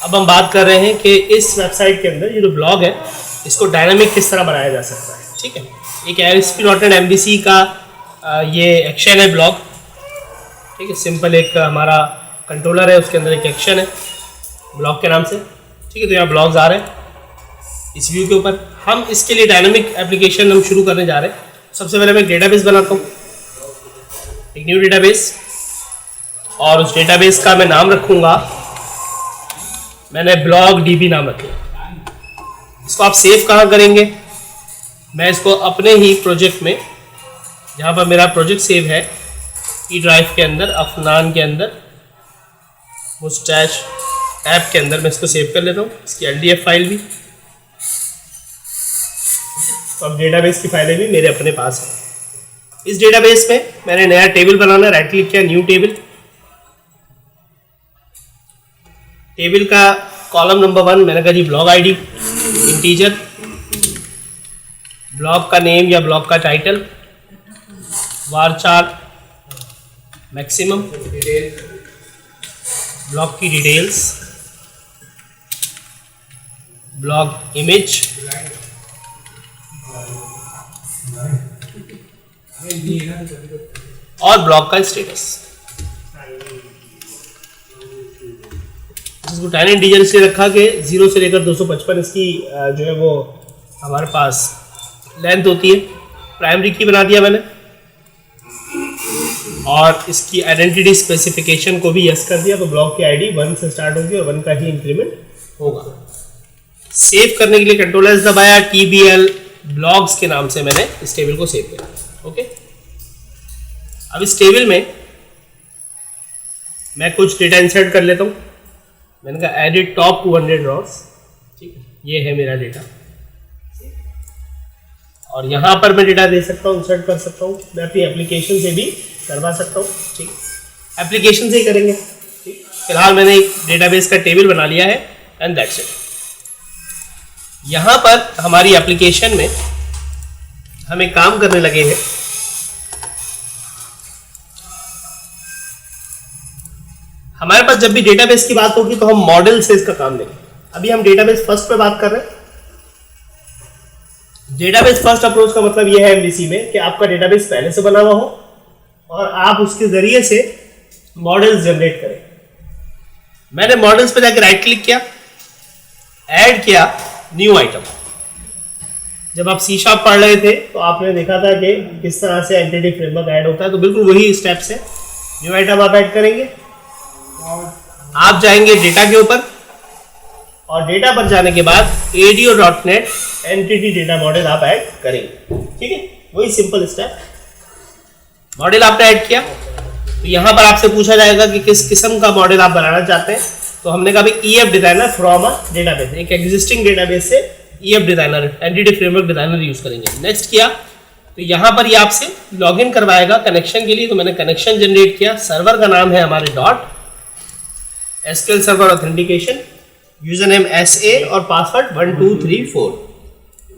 अब हम बात कर रहे हैं कि इस वेबसाइट के अंदर ये जो ब्लॉग है इसको डायनामिक किस तरह बनाया जा सकता है। ठीक है, एक ASP.NET MVC का ये एक्शन है ब्लॉग। ठीक है, सिंपल एक हमारा कंट्रोलर है, उसके अंदर एक एक्शन है ब्लॉग के नाम से। ठीक है, तो यहाँ ब्लॉग्स आ रहे हैं इस व्यू के ऊपर। हम इसके लिए डायनामिक एप्लीकेशन हम शुरू करने जा रहे हैं। सबसे पहले मैं एक डेटाबेस बनाता हूँ, एक न्यू डेटाबेस, और उस डेटाबेस का मैं नाम रखूँगा, मैंने ब्लॉग DB नाम रखा। इसको आप सेव कहाँ करेंगे? मैं इसको अपने ही प्रोजेक्ट में, जहाँ पर मेरा प्रोजेक्ट सेव है, ई ड्राइव के अंदर, अफनान के अंदर, मुस्टैच ऐप के अंदर मैं इसको सेव कर लेता हूँ, इसकी LDF फाइल भी। तो अब डेटाबेस की फाइलें भी मेरे अपने पास है। इस डेटाबेस में मैंने नया टेबल बनाना, राइट क्लिक किया, न्यू टेबल। टेबल का कॉलम नंबर 1 मैंने कहा जी ब्लॉग ID इंटीजर, ब्लॉग का नेम या ब्लॉग का टाइटल, varchar मैक्सिमम, ब्लॉग की डिटेल्स, ब्लॉग इमेज, और ब्लॉग का स्टेटस। इसको 10 इंटीजर से रखा कि 0 से लेकर 255 इसकी जो है वो हमारे पास लेंथ होती है। प्राइमरी की बना दिया मैंने, और इसकी आइडेंटिटी स्पेसिफिकेशन को भी यस कर दिया। तो ब्लॉग की ID 1 से स्टार्ट होगी और 1 का ही इंक्रीमेंट होगा। सेव करने के लिए Ctrl+S दबाया, TBL ब्लॉग्स के नाम से मैंने इस टेबल को सेव किया। ओके, अब इस टेबल में मैं कुछ डेटा इंसर्ट कर लेता हूँ। मैंने कहा एडिट टॉप 200 रॉस। ठीक है, ये है मेरा डेटा, और यहाँ पर मैं डेटा दे सकता हूँ, इंसर्ट कर सकता हूँ। मैं अपनी एप्लीकेशन से भी करवा सकता हूँ। ठीक, एप्लीकेशन से ही करेंगे। ठीक, फिलहाल मैंने एक डेटाबेस का टेबल बना लिया है एंड दैट्स इट। यहाँ पर हमारी एप्लीकेशन में हम एक काम करने लगे हैं। हमारे पास जब भी डेटाबेस की बात होगी तो हम मॉडल से इसका काम लेंगे। अभी हम डेटाबेस फर्स्ट पे बात कर रहे हैं। डेटाबेस फर्स्ट अप्रोच का मतलब यह है MVC में कि आपका डेटाबेस पहले से बना हुआ हो और आप उसके जरिए से मॉडल्स जनरेट करें। मैंने मॉडल्स पे जाकर राइट क्लिक किया, ऐड किया न्यू आइटम। जब आप C# पढ़ रहे थे तो आपने देखा था कि किस तरह से एंटिटी फ्रेमवर्क ऐड होता है, तो बिल्कुल वही स्टेप्स है। न्यू आइटम आप ऐड करेंगे, आप जाएंगे डेटा के ऊपर, और डेटा पर जाने के बाद ADO.NET एंटिटी डेटा मॉडल आप ऐड करेंगे। ठीक है, वही सिंपल स्टेप। मॉडल आपने ऐड किया तो यहाँ पर आपसे पूछा जाएगा कि किस किस्म का मॉडल आप बनाना चाहते हैं। तो हमने कहा भाई EF designer from a database, एक एग्जिस्टिंग डेटाबेस से EF designer entity framework designer use करेंगे। नेक्स्ट किया तो यहाँ पर ये आपसे लॉगिन करवाएगा कनेक्शन के लिए। तो मैंने कनेक्शन जनरेट किया, सर्वर का नाम है हमारे .SQL server authentication, user name SA और पासवर्ड 1234।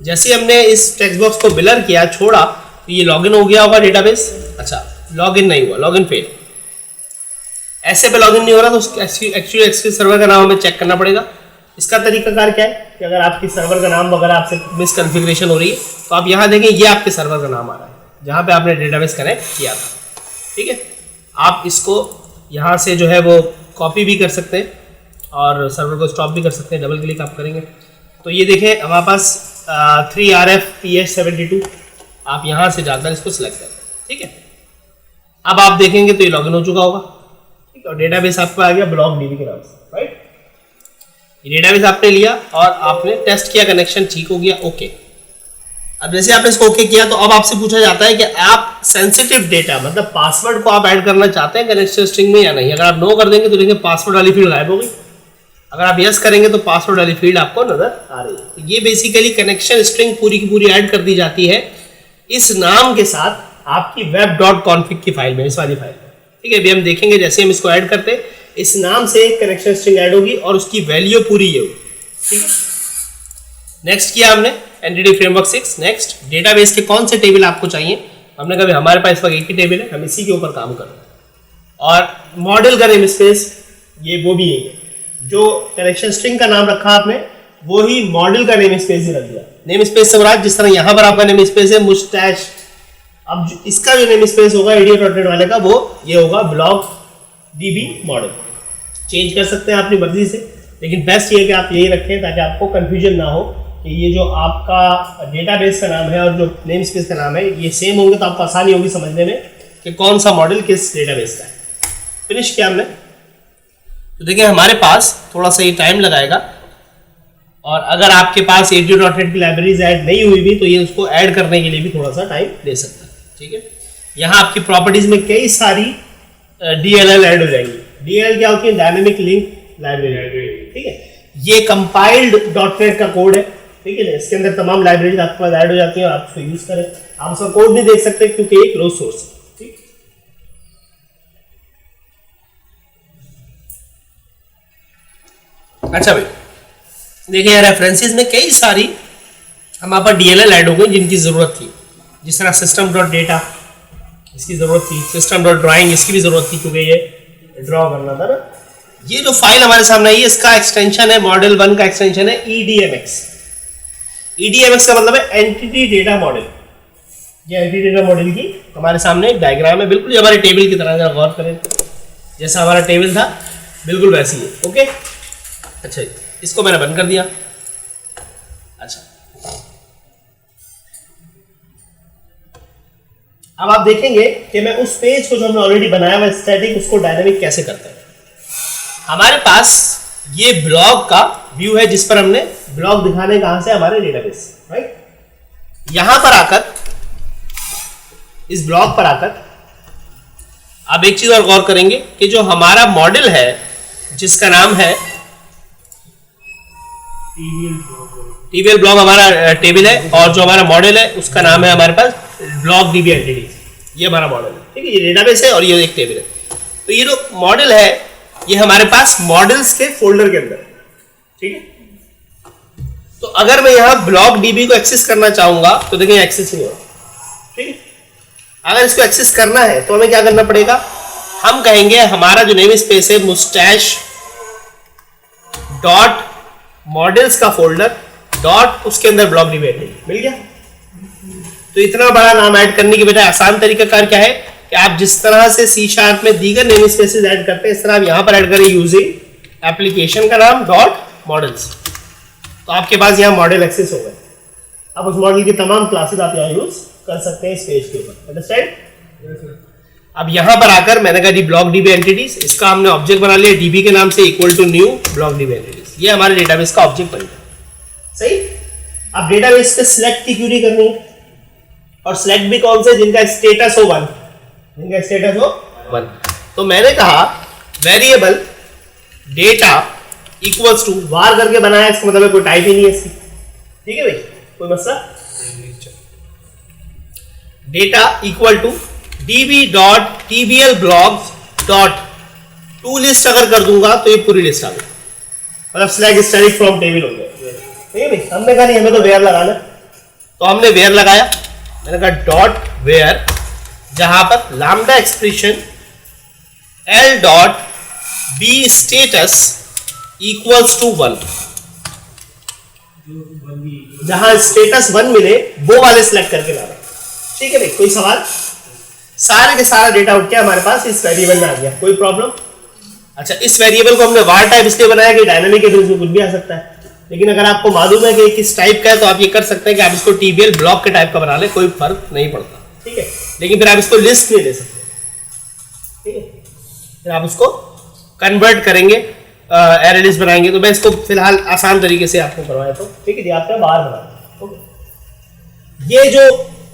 जैसे हमने इस टेक्स्ट बॉक्स को बिलर किया, छोड़ा, तो ये लॉगिन हो गया होगा डेटाबेस। अच्छा, लॉगिन नहीं हुआ, लॉगिन फेल। ऐसे पे लॉगिन नहीं हो रहा तो एक्चुअली SQL सर्वर का नाम हमें चेक करना पड़ेगा। इसका तरीकाकार क्या है कि अगर आपकी सर्वर का नाम वगैरह आपसे मिसकन्फिग्रेशन हो रही है तो आप यहाँ देखें, ये आपके सर्वर का नाम आ रहा है जहाँ पे आपने डेटाबेस कनेक्ट किया था। ठीक है, आप इसको यहाँ से जो है वो कॉपी भी कर सकते हैं और सर्वर को स्टॉप भी कर सकते हैं। डबल क्लिक आप करेंगे तो ये देखें हमारे पास 3RF-PH72, आप यहाँ से जाकर इसको सिलेक्ट करें। ठीक है, अब आप देखेंगे तो ये लॉगिन हो चुका होगा। ठीक है, और डेटाबेस आपको आ गया ब्लॉग DB के नाम से। राइट, ये डेटाबेस आपने लिया और आपने टेस्ट किया, कनेक्शन ठीक हो गया, ओके। अब जैसे आपने इसको ओके किया तो अब आपसे पूछा जाता है कि आप सेंसिटिव डेटा मतलब पासवर्ड को आप ऐड करना चाहते हैं कनेक्शन स्ट्रिंग में या नहीं। अगर आप नो कर देंगे तो देखिए पासवर्ड वाली फील्ड गायब हो गई। अगर आप यस करेंगे तो पासवर्ड वाली फील्ड आपको नजर आ रही है। तो ये बेसिकली कनेक्शन स्ट्रिंग पूरी की पूरी ऐड कर दी जाती है इस नाम के साथ आपकी web.config की फाइल में, इस वाली फाइल में। ठीक है, अभी हम देखेंगे जैसे हम इसको ऐड करते हैं इस नाम से कनेक्शन स्ट्रिंग ऐड होगी और उसकी वैल्यू पूरी ये होगी। ठीक है, नेक्स्ट किया हमने एंटिटी फ्रेमवर्क 6। नेक्स्ट, डेटाबेस के कौन से टेबल आपको चाहिए। हमने कहा हमारे पास एक ही टेबल है, हम इसी के ऊपर काम कर रहे हैं। और मॉडल का नेम स्पेस ये वो भी है। जो कनेक्शन स्ट्रिंग का नाम रखा आपने वो ही मॉडल का नेम स्पेस ही रख दिया। नेम स्पेस से जिस तरह यहाँ पर आपका नेम स्पेस है मुस्टैश, अब इसका जो नेम स्पेस होगा ADF.NET वाले का वो ये होगा ब्लॉक DB मॉडल। चेंज कर सकते हैं अपनी मर्जी से, लेकिन बेस्ट ये है कि आप यही रखें ताकि आपको कंफ्यूजन ना हो कि ये जो आपका डेटाबेस का नाम है और जो नेम स्पेस का नाम है ये सेम होंगे, तो आपको आसानी होगी समझने में कि कौन सा मॉडल किस डेटाबेस का है। फिनिश किया हमने, तो देखिए हमारे पास थोड़ा सा ये टाइम लगाएगा, और अगर आपके पास ADF.NET की लाइब्रेरीज ऐड नहीं हुई भी तो ये उसको ऐड करने के लिए भी थोड़ा सा टाइम ले सकता है। ठीक है, यहाँ आपकी प्रॉपर्टीज में कई सारी DLL ऐड हो जाएंगी। DLL क्या होती है? Dynamic link library. ठीक है, ये कंपाइल्ड .NET का कोड है। ठीक है, इसके अंदर तमाम लाइब्रेरीज आपके पास ऐड हो जाती है, आप उसको यूज करें। आप उसका कोड नहीं देख सकते क्योंकि ये क्लोज सोर्स है। ठीक, अच्छा भाई देखिए रेफरेंसेस में कई सारी हमारे पास DLL ऐड हो गई जिनकी जरूरत थी, जिस तरह system.data इसकी जरूरत थी, system.drawing इसकी भी जरूरत थी क्योंकि ये ड्रॉ करना था ना। ये जो फाइल हमारे सामने आई है इसका एक्सटेंशन है मॉडल 1 का एक्सटेंशन है EDMX। EDMX का मतलब है एंटिटी डेटा मॉडल। ये एंटिटी डेटा मॉडल की हमारे सामने एक डायग्राम है, बिल्कुल हमारे टेबल की तरह। अगर गौर करें जैसा हमारा टेबल था बिल्कुल वैसी है। ओके, अच्छा इसको मैंने बंद कर दिया। अच्छा, अब आप देखेंगे कि मैं उस पेज को जो हमने ऑलरेडी बनाया हुआ स्टैटिक उसको डायनेमिक कैसे करते हैं। हमारे पास ये ब्लॉग का व्यू है जिस पर हमने ब्लॉग दिखाने कहां से हमारे डेटाबेस, राइट। यहां पर आकर इस ब्लॉग पर आकर आप एक चीज और गौर करेंगे कि जो हमारा मॉडल है जिसका नाम है TBL ब्लॉग हमारा टेबल है, और जो हमारा मॉडल है उसका नाम है हमारे पास ब्लॉग DB एंटिटीज। ये हमारा मॉडल है। ठीक है, ये डेटाबेस है और ये एक टेबल है। तो ये जो मॉडल है ये हमारे पास मॉडल्स के फोल्डर के अंदर। ठीक है, तो अगर मैं यहां ब्लॉग DB को एक्सेस करना चाहूंगा तो देखिए एक्सेस नहीं हो रहा। ठीक है, अगर इसको एक्सेस करना है तो हमें क्या करना पड़ेगा? हम कहेंगे हमारा जो नेम स्पेस है मुस्टैश डॉट मॉडल्स का फोल्डर डॉट उसके अंदर ब्लॉग DB मिल गया। तो इतना बड़ा नाम ऐड करने की बजाय आसान तरीका कार क्या है कि आप जिस तरह से C# में दीगर नेम स्पेसेस ऐड करते हैं इस तरह आप यहां पर ऐड करें यूजिंग एप्लीकेशन का नाम डॉट मॉडल्स। तो आपके पास यहां मॉडल एक्सेस हो गए। अब उस मॉडल की तमाम क्लासेस आप यहां यूज कर सकते हैं इस पेज के ऊपर। अंडरस्टैंड? अब यहां पर आकर मैंने कहा ब्लॉग DB एंटिटीज, इसका हमने ऑब्जेक्ट बना लिया DB के नाम से equal to new blog DB entities. ये हमारे डेटाबेस का ऑब्जेक्ट बन गया। सही। अब डेटाबेस पे सिलेक्ट की क्वेरी करनी है, और सिलेक्ट भी कौन से? जिनका स्टेटस हो 1, जिनका स्टेटस हो 1। तो मैंने कहा वेरिएबल डेटा इक्वल्स टू वार करके बनाया, इसका मतलब कोई टाइप ही नहीं है इसकी। ठीक है भाई, कोई मसला? Data equal to db.tbl blogs dot to list अगर कर दूंगा तो ये पूरी लिस्ट आ गई, मतलब सिलेक्ट स्टैटिक फ्रॉम टेबल हो गया। ठीक है भाई, हमने कहा नहीं हमें तो वेयर लगाना, तो हमने वेयर लगाया। मैंने कहा डॉट वेयर, जहां पर lambda expression l dot B status equals to 1, जहां स्टेटस 1 मिले वो वाले सिलेक्ट करके लाना। ठीक है भाई, कोई सवाल? सारे के सारा डेटा उठ के हमारे पास इस वेरिएबल में आ गया, कोई प्रॉब्लम? अच्छा, इस वेरिएबल को हमने वार टाइप इसलिए बनाया कि डायनामिक है, इसमें कुछ भी आ सकता है। लेकिन अगर आपको मालूम है कि किस टाइप का है तो आप ये कर सकते हैं कि आप इसको TBL ब्लॉक के टाइप का बना ले, कोई फर्क नहीं पड़ता। ठीक है, लेकिन फिर आप इसको लिस्ट नहीं ले सकते। ठीक है, फिर आप उसको कन्वर्ट करेंगे, एरे लिस्ट बनाएंगे। तो मैं इसको फिलहाल आसान तरीके से आपको करवाया तो ठीक है जी, आपने बाहर बना।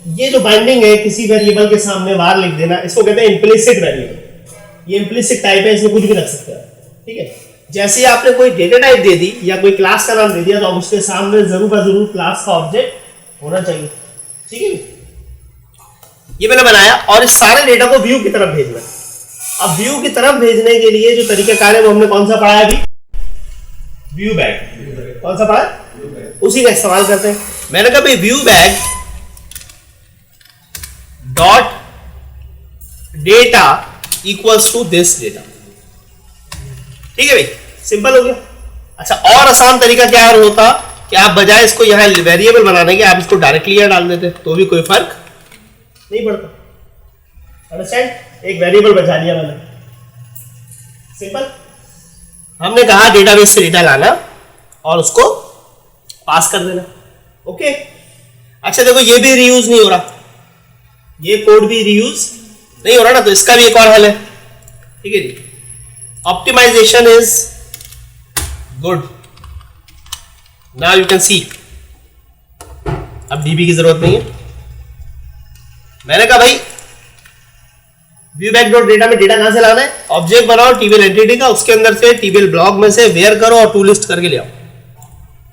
ये जो बाइंडिंग है किसी वेरिएबल के सामने वार लिख देना, इसको कहते हैं इम्प्लिसिट वेरिएबल। ये इम्प्लिसिट टाइप है, इसमें कुछ भी रख सकते हैं। ठीक है, जैसे ही आपने कोई डेटा टाइप दे दी या कोई क्लास का नाम दे दिया तो अब उसके सामने जरूर का जरूर क्लास का ऑब्जेक्ट होना चाहिए। ठीक है, ये मैंने बनाया और इस सारे डेटा को व्यू की तरफ भेजना। अब व्यू की तरफ भेजने के लिए जो तरीकाकार है वो हमने कौन सा पढ़ा है अभी? View bag. कौन सा पढ़ा? उसी का इस्तेमाल करते हैं। मैंने कहा भाई view bag dot data equals to this data. ठीक है भाई, सिंपल हो गया। अच्छा, और आसान तरीका क्या होता कि आप बजाय इसको यहाँ वेरिएबल बनाने के आप इसको डायरेक्टली यहाँ डाल देते तो भी कोई फर्क नहीं पड़ता। अंडरस्टैंड? एक वेरिएबल बचा लिया मैंने, सिंपल। हमने कहा डेटाबेस से डेटा लाना और उसको पास कर देना। ओके, अच्छा देखो ये भी रीयूज नहीं हो रहा, ये कोड भी रीयूज नहीं हो रहा ना, तो इसका भी एक और हल है। ठीक है जी, optimization is good. Now you can see, अब डीबी की जरूरत नहीं है। मैंने कहा भाई viewback.data में डेटा कहां से लाना है, ऑब्जेक्ट बनाओ टीबीएल एंटिटी का, उसके अंदर से टीबीएल ब्लॉक में से वेयर करो और टू लिस्ट करके ले आओ।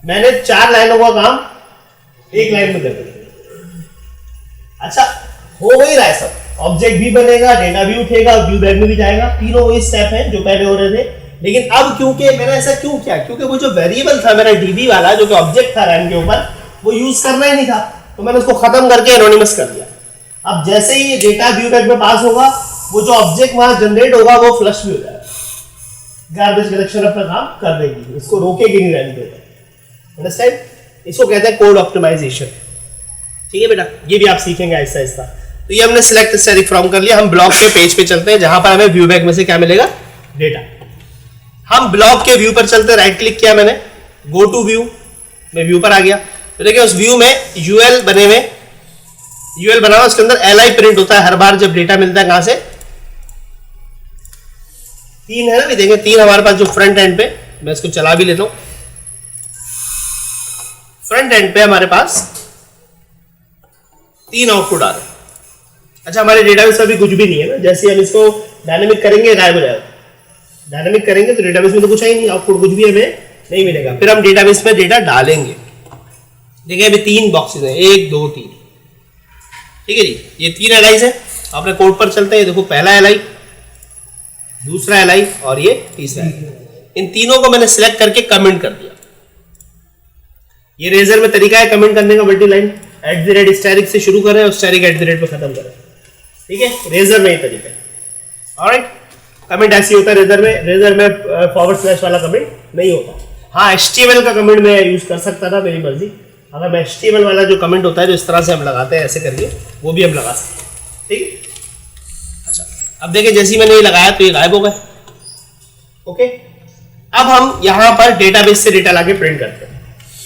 मैंने 4 लाइनों का काम 1 लाइन में कर दिया। अच्छा, हो गई रहा है सब, ऑब्जेक्ट भी बनेगा, डेटा भी उठेगा, viewback में भी जाएगा, तीनों वही स्टेप हैं जो पहले हो रहे थे। लेकिन अब क्योंकि मैंने ऐसा क्यों किया, क्योंकि वो जो वेरिएबल था मेरा डीबी वाला जो कि ऑब्जेक्ट था रैम के ऊपर, वो यूज करना ही नहीं था, तो मैंने उसको खत्म करके एनोनिमस कर दिया। अब जैसे ही डेटा viewback में पास होगा, वो जो ऑब्जेक्ट वहां जनरेट होगा वो फ्लश भी हो जाएगा, गार्बेज कलेक्शन अपना काम कर देगी, इसको रोकेगी नहीं रहने देगा। अंडरस्टैंड? इसको कहते हैं कोड ऑप्टिमाइजेशन। ठीक है बेटा, ये भी आप सीखेंगे आहिस्ता आहिस्ता। तो ये हमने सिलेक्ट स्टैटिक फ्रॉम कर लिया। हम ब्लॉक के पेज पे चलते हैं जहां पर हमें viewback में से क्या मिलेगा, डेटा। हम ब्लॉक के व्यू पर चलते, राइट क्लिक किया मैंने, गो टू व्यू, मैं व्यू पर आ गया। तो देखिए उस व्यू में यूएल बने हुए, यूएल बना हुआ, उसके अंदर एलआई प्रिंट होता है हर बार जब डेटा मिलता है। कहां से? 3 है ना, भी देखें 3 हमारे पास जो फ्रंट एंड पे, मैं इसको चला भी लेता हूं। फ्रंट एंड पे हमारे पास 3 आउटपुट आ रहे हैं। अच्छा, हमारे डेटाबेस में भी कुछ भी नहीं है ना, जैसे हम इसको डायनेमिक करेंगे गायब हो जाएगा। डायनेमिक करेंगे तो डेटाबेस में तो कुछ है ही नहीं, आउटपुट कुछ भी हमें नहीं मिलेगा। फिर हम डेटाबेस में डेटा डालेंगे। देखिए अभी 3 बॉक्सेस हैं, 1 2 3। ठीक है जी, ये 3 एलाइज है। अपने कोड पर चलते हैं। देखो पहला एलाई, दूसरा एलाई और ये तीसरा एलाई। इन तीनों को मैंने सिलेक्ट करके कमेंट कर दिया। ये रेजर में तरीका है कमेंट करने का, मल्टी लाइन @स्टैटिक से शुरू करें और स्टैटिक @ पे खत्म करें। ठीक है, रेजर में ही तरीका है। ऑलराइट, कमेंट ऐसी होता है रेजर में / वाला कमेंट नहीं होता। हाँ, HTML का कमेंट मैं यूज कर सकता था, मेरी मर्जी। अगर मैं HTML वाला जो कमेंट होता है जो इस तरह से हम लगाते हैं ऐसे करके, वो भी हम लगा सकते हैं। ठीक है, अच्छा अब देखिए जैसे ही मैंने ये लगाया तो ये गायब हो गए। ओके, अब हम यहां पर डेटाबेस से डेटा लाके प्रिंट करते हैं।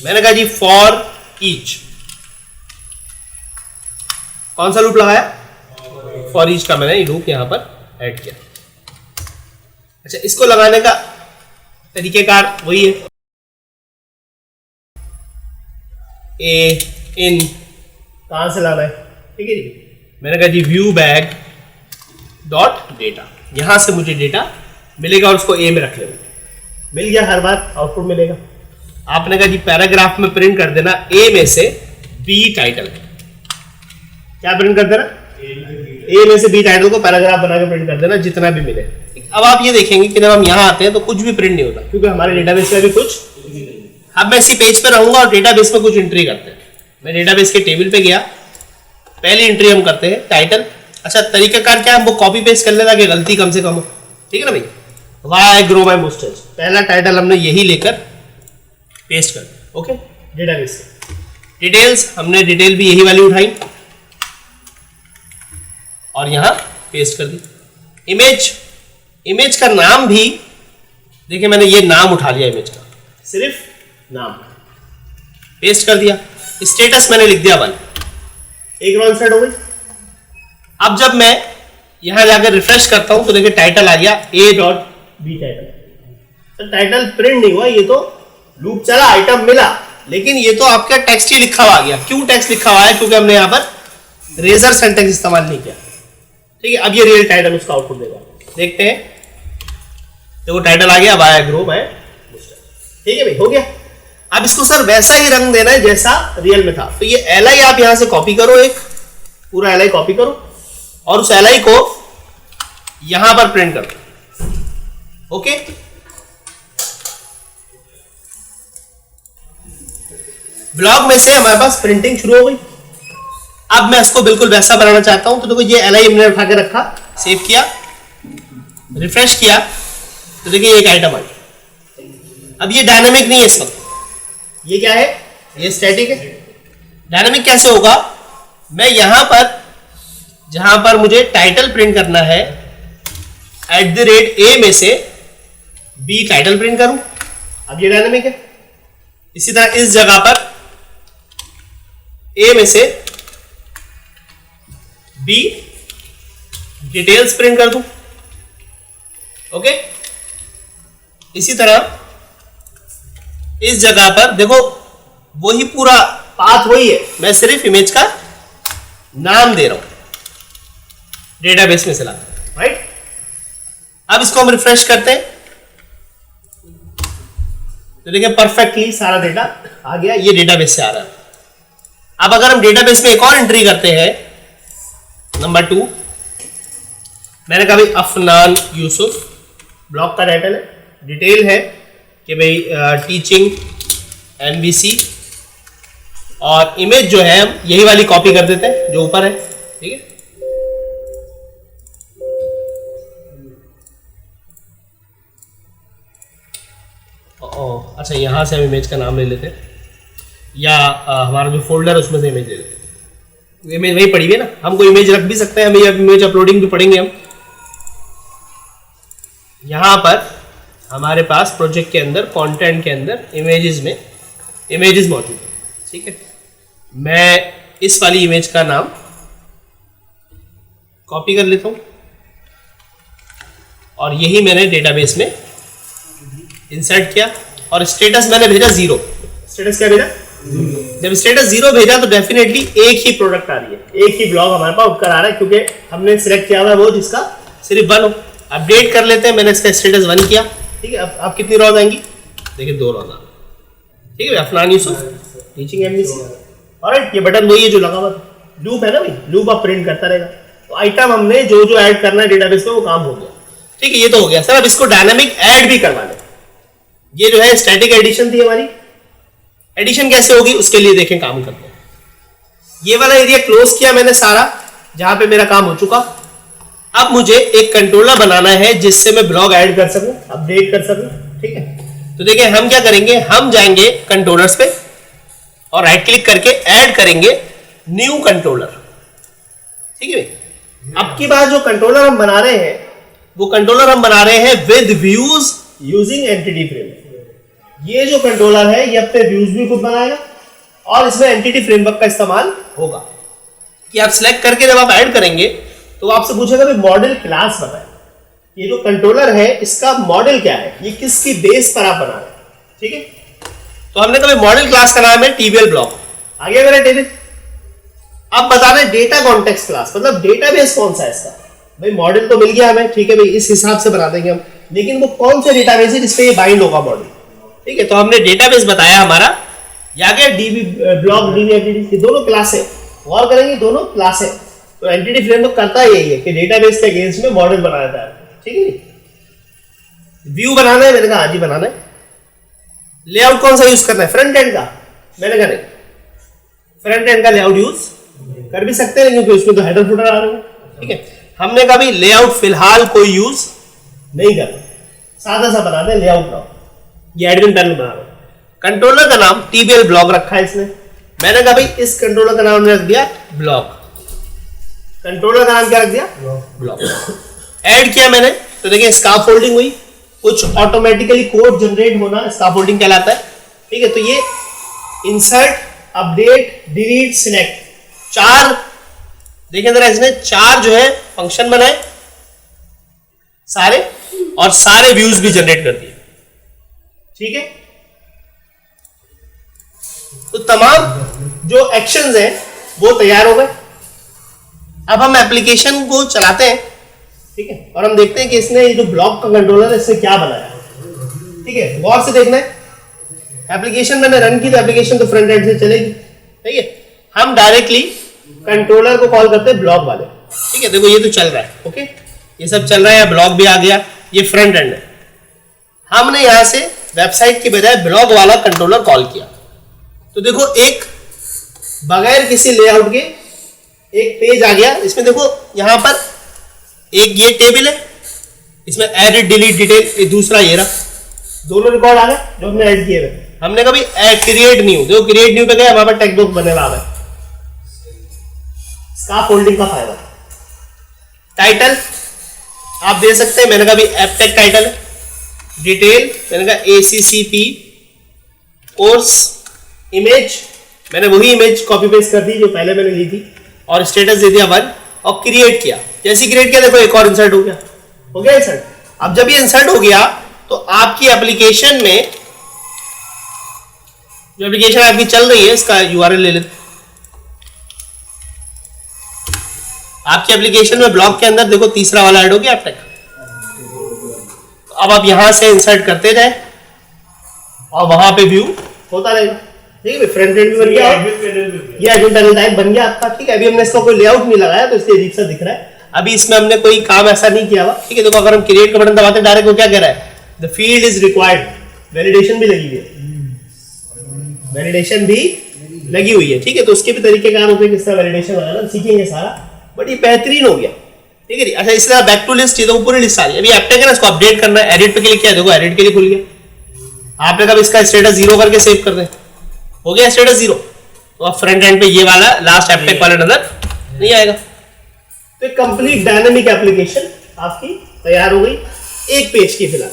मैंने कहा जी फॉर ईच, कौन सा लूप लगाया? फॉर ईच का मैंने लूप यहां पर ऐड किया। अच्छा, इसको लगाने का तरीकेकार वही है, ए इन कहां से लाना है। ठीक है जी, मैंने कहा जी viewback डॉट डेटा, यहां से मुझे डेटा मिलेगा और उसको ए में रख लेना। मिल गया, हर बार आउटपुट मिलेगा। आपने कहा जी पैराग्राफ में प्रिंट कर देना ए में से बी टाइटल। क्या प्रिंट कर देना? ए में से बी टाइटल को पैराग्राफ बना के प्रिंट कर देना, जितना भी मिले। अब आप ये देखेंगे कि जब हम यहां आते हैं तो कुछ भी प्रिंट नहीं होता, क्योंकि हमारे डेटाबेस में भी कुछ। अब मैं इसी पेज पे रहूंगा और डेटाबेस में कुछ एंट्री करते हैं। मैं डेटाबेस के टेबल पे गया, पहली एंट्री हम करते हैं टाइटल। अच्छा, तरीकाकार क्या है, हम वो कॉपी पेस्ट कर लेना कि गलती कम से कम हो। ठीक है ना भाई, why I grow my moustache, पहला टाइटल हमने यही लेकर पेस्ट कर दिया। ओके, डेटाबेस डिटेल्स, हमने डिटेल भी यही वाली उठाई और यहां पेस्ट कर दी। इमेज, इमेज का नाम भी देखिए मैंने ये नाम उठा लिया, इमेज का सिर्फ नाम पेस्ट कर दिया। स्टेटस मैंने लिख दिया 1, एक राउंड सेट हो गई। अब जब मैं यहां जाकर रिफ्रेश करता हूं तो देखिए टाइटल आ गया a.b टाइटल। तो टाइटल प्रिंट नहीं हुआ, ये तो लूप चला, आइटम मिला, लेकिन ये तो आपका टेक्स्ट ही लिखा हुआ गया। क्यों टेक्स्ट लिखा हुआ है? क्योंकि हमने यहां पर रेजर सेंटेंस इस्तेमाल नहीं किया। ठीक है, अब ये रियल टाइटल उसका आउटपुट देगा। देखते हैं, देखो टाइटल आ गया, वाई ग्रो बाय मुस्टैच। ठीक है भाई, हो गया। अब इसको सर वैसा ही रंग देना है जैसा रियल में था। तो ये एलआई आप यहां से कॉपी करो, एक पूरा एलआई कॉपी करो और उस एलआई को यहां पर प्रिंट कर दो। ओके, ब्लॉग में से हमारे पास प्रिंटिंग शुरू हो गई। अब मैं इसको बिल्कुल वैसा बनाना चाहता हूं, तो देखो ये एलआई हमने उठा के रखा, सेव किया, रिफ्रेश किया, तो देखिए एक आइटम आई। अब ये डायनेमिक नहीं है इस वक्त, ये क्या है, ये स्टैटिक है। डायनेमिक कैसे होगा, मैं यहां पर जहां पर मुझे टाइटल प्रिंट करना है @a में से b टाइटल प्रिंट करूं, अब ये डायनेमिक है। इसी तरह इस जगह पर a में से b डिटेल्स प्रिंट कर दूं, ओके। इसी तरह इस जगह पर देखो वही पूरा पाथ वही है, मैं सिर्फ इमेज का नाम दे रहा हूं डेटाबेस में से लाकर, राइट। अब इसको हम रिफ्रेश करते हैं तो देखिए परफेक्टली सारा डेटा आ गया, ये डेटाबेस से आ रहा है। अब अगर हम डेटाबेस में एक और एंट्री करते हैं, नंबर 2, मैंने कहा भाई अफनान यूसुफ, ब्लॉग का टाइटल है, डिटेल है कि भाई टीचिंग MVC, और इमेज जो है हम यही वाली कॉपी कर देते हैं जो ऊपर है, ठीक है। अच्छा, यहां से हम इमेज का नाम ले लेते हैं, या हमारा जो फोल्डर है उसमें से इमेज ले लेते हैं। इमेज वही पड़ी हुई है ना, हम कोई इमेज रख भी सकते हैं, हमें इमेज अपलोडिंग भी पढ़ेंगे हम। यहां पर हमारे पास प्रोजेक्ट के अंदर कंटेंट के अंदर इमेजेस में इमेजेस मौजूद है, ठीक है। मैं इस वाली इमेज का नाम कॉपी कर लेता हूं और यही मैंने डेटाबेस में इंसर्ट किया, और स्टेटस मैंने भेजा 0। स्टेटस क्या भेजा? जब स्टेटस 0 भेजा तो डेफिनेटली एक ही प्रोडक्ट आ रही है, एक ही ब्लॉग हमारे पास उठकर आ रहा है, क्योंकि हमने सिलेक्ट किया हुआ है वो जिसका सिर्फ 1 हो। अपडेट कर लेते हैं, मैंने इसका स्टेटस 1 किया, ठीक है। अब कितनी रोज आएंगी, देखिए 2 रोज आ, ठीक है। अफनान यूसुफ टीचिंग MVC, और ये बटन वही है जो लगा हुआ लूप है ना भाई, लूप आप प्रिंट करता रहेगा। तो आइटम हमने जो जो ऐड करना है डेटाबेस में वो काम हो गया, ठीक है। ये तो हो गया सर। अब इसको डायनामिक ऐड भी करवा लें। ये जो है स्टैटिक एडिशन थी हमारी, एडिशन कैसे होगी उसके लिए देखें काम करते हैं। ये वाला एरिया क्लोज किया मैंने सारा, जहां पे मेरा काम हो चुका। अब मुझे एक कंट्रोलर बनाना है जिससे मैं ब्लॉग ऐड कर सकूं, अपडेट कर सकूं, ठीक है। तो देखिए हम क्या करेंगे, हम जाएंगे कंट्रोलर्स पे और राइट क्लिक करके ऐड करेंगे न्यू कंट्रोलर, ठीक है। अब की बार जो कंट्रोलर हम बना रहे हैं वो कंट्रोलर हम बना रहे हैं with views using entity framework. ये जो कंट्रोलर है ये अपने व्यूज भी खुद बनाएगा और इसमें एंटिटी फ्रेमवर्क का इस्तेमाल होगा। कि आप सिलेक्ट करके जब आप ऐड करेंगे तो आपसे पूछेगा भाई मॉडल क्लास बताएं, ये जो कंट्रोलर है इसका मॉडल क्या है, ये किसकी बेस पर आप बना रहे हैं, ठीक है। तो हमने कहा मॉडल क्लास का नाम है TBL ब्लॉक, आ गया मेरा टेबल। अब बता रहे डेटा कॉन्टेक्स्ट क्लास, मतलब डेटाबेस कौन सा है इसका। भाई मॉडल तो मिल गया हमें, ठीक है भाई, इस हिसाब से बना देंगे हम, लेकिन वो कौन सा डेटाबेस है जिसपे ये बाइंड होगा मॉडल, ठीक है। तो हमने डेटाबेस बताया हमारा, या गया DB ब्लॉक, DB एंटिटी, दोनों क्लास है। गौर करेंगे दोनों क्लास है। तो एंटिटी फ्रेमवर्क करता यही है कि डेटाबेस के अगेंस्ट में मॉडल बनाता है, ठीक है। व्यू बनाना है, मैंने कहा आज ही बनाना है। लेआउट कौन सा यूज करना है, फ्रंट एंड का, मैंने कहा नहीं, फ्रंट एंड का लेआउट यूज कर भी सकते हैं क्योंकि उसमें तो हेडर फुटर आ रहे हैं, ठीक है। हमने कहा भी लेआउट फिलहाल कोई यूज नहीं करना, सादा सा बना दे लेआउट ना, ये एडमिन पैनल बना रहा हूं। कंट्रोलर का नाम TBL ब्लॉक रखा है इसने, मैंने कहा भाई इस कंट्रोलर का नाम रख दिया ब्लॉक, कंट्रोलर का नाम क्या रख दिया ब्लॉक। ऐड किया मैंने तो देखिए स्काफोल्डिंग हुई, कुछ ऑटोमेटिकली कोड जनरेट होना स्काफोल्डिंग कहलाता है, ठीक है। तो ये इंसर्ट, अपडेट, डिलीट, सिलेक्ट, 4 देखिए जरा, इसने 4 जो है फंक्शन बनाए सारे, और सारे व्यूज भी जनरेट कर दिए, ठीक है। तो तमाम जो एक्शंस हैं वो तैयार हो गए। अब हम एप्लीकेशन को चलाते हैं, ठीक है, और हम देखते हैं कि इसने ये जो ब्लॉक का कंट्रोलर है इससे क्या बनाया, ठीक है। गौर से देखना है, एप्लीकेशन मैंने रन की तो एप्लीकेशन तो फ्रंट एंड से चलेगी, ठीक है। हम डायरेक्टली कंट्रोलर को कॉल करते हैं ब्लॉक वाले, ठीक है। देखो ये तो चल रहा है, ओके, ये सब चल रहा है, ब्लॉक भी आ गया, ये फ्रंट एंड है। हमने यहां से वेबसाइट की बजाय ब्लॉक वाला कंट्रोलर कॉल किया, तो देखो एक बगैर किसी लेआउट के एक पेज आ गया। इसमें देखो यहां पर एक ये टेबल है, इसमें एडिट, डिलीट, डिटेल, दूसरा ये रहा, दोनों रिकॉर्ड आ गए जो हमने ऐड किए हुए। हमने कभी क्रिएट न्यू, देखो क्रिएट न्यू पे गए, हमारे पास टेक्स्ट बॉक्स बने हुआ है। स्काफोल्डिंग का फायदा। टाइटल आप दे सकते हैं, मैंने कहा भी एपटेक टाइटल है। डिटेल मैंने कहा ACCP कोर्स। इमेज मैंने वही इमेज कॉपी पेस्ट कर दी जो पहले मैंने ली थी, और स्टेटस दे दिया 1 और क्रिएट किया। जैसे क्रिएट किया देखो एक और इंसर्ट हो गया इंसर्ट। अब जब ये इंसर्ट हो गया तो आपकी एप्लीकेशन में, जो एप्लीकेशन आपकी चल रही है इसका URL ले लेते। आपकी एप्लीकेशन में ब्लॉग के अंदर देखो तीसरा वाला ऐड हो गया एपटेक। अब आप यहां से इंसर्ट करते जाए और वहां पे व्यू होता रहेगा। ठीक है, फ्रंट एंड भी बन गया, ये एडमिन पैनल टाइप बन गया आपका। ठीक है, अभी हमने इसका कोई लेआउट नहीं लगाया तो इसलिए अजीब सा दिख रहा है। अभी इसमें हमने कोई काम ऐसा नहीं किया हुआ। ठीक है, देखो अगर हम क्रिएट का बटन दबाते डायरेक्ट वो क्या कह रहा है, the field is required. Validation भी लगी हुई है, वैलिडेशन भी लगी हुई है। ठीक है, तो उसके भी तरीके कार होते हैं, किस तरह वैलिडेशन लगाना सीखेंगे सारा, बट ये बेहतरीन हो गया। ठीक है, अच्छा इसलिए बैक टू लिस्ट, ये तो पूरी लिस्ट आ रही है। अभी एपटेक है ना, इसको अपडेट करना है, एडिट पे क्लिक किया, देखो एडिट के लिए खुल गया। आपने कब इसका स्टेटस 0 करके सेव कर दे, हो गया स्टेटस 0, तो अब फ्रंट एंड पे ये वाला लास्ट एपटेक वाला नजर नहीं आएगा। तो एक कंप्लीट डायनामिक एप्लीकेशन आपकी तैयार हो गई एक पेज की फिलहाल।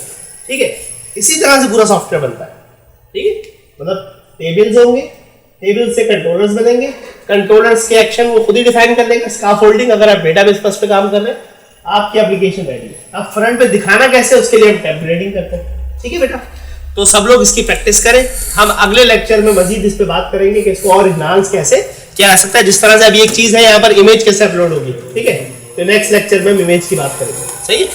ठीक है, इसी तरह से पूरा सॉफ्टवेयर बनता है। ठीक है, मतलब टेबल्स होंगे, टेबल से कंट्रोलर्स बनेंगे, कंट्रोलर्स के एक्शन वो खुद ही डिफाइन कर लेंगे। स्काफोल्डिंग, अगर आप डेटाबेस पे काम कर रहे हैं, आपकी एप्लीकेशन रेडी है। अब फ्रंट पे दिखाना कैसे, उसके लिए हम टेम्पलेटिंग करते हैं। ठीक है बेटा, तो सब लोग इसकी प्रैक्टिस करें। हम अगले लेक्चर में मजीद इस पे बात करेंगे कि इसको और इन्हांस कैसे किया जा सकता है। जिस तरह से अभी एक चीज है यहाँ पर, इमेज कैसे अपलोड होगी। ठीक है, तो नेक्स्ट लेक्चर में हम इमेज की बात करेंगे। सही है।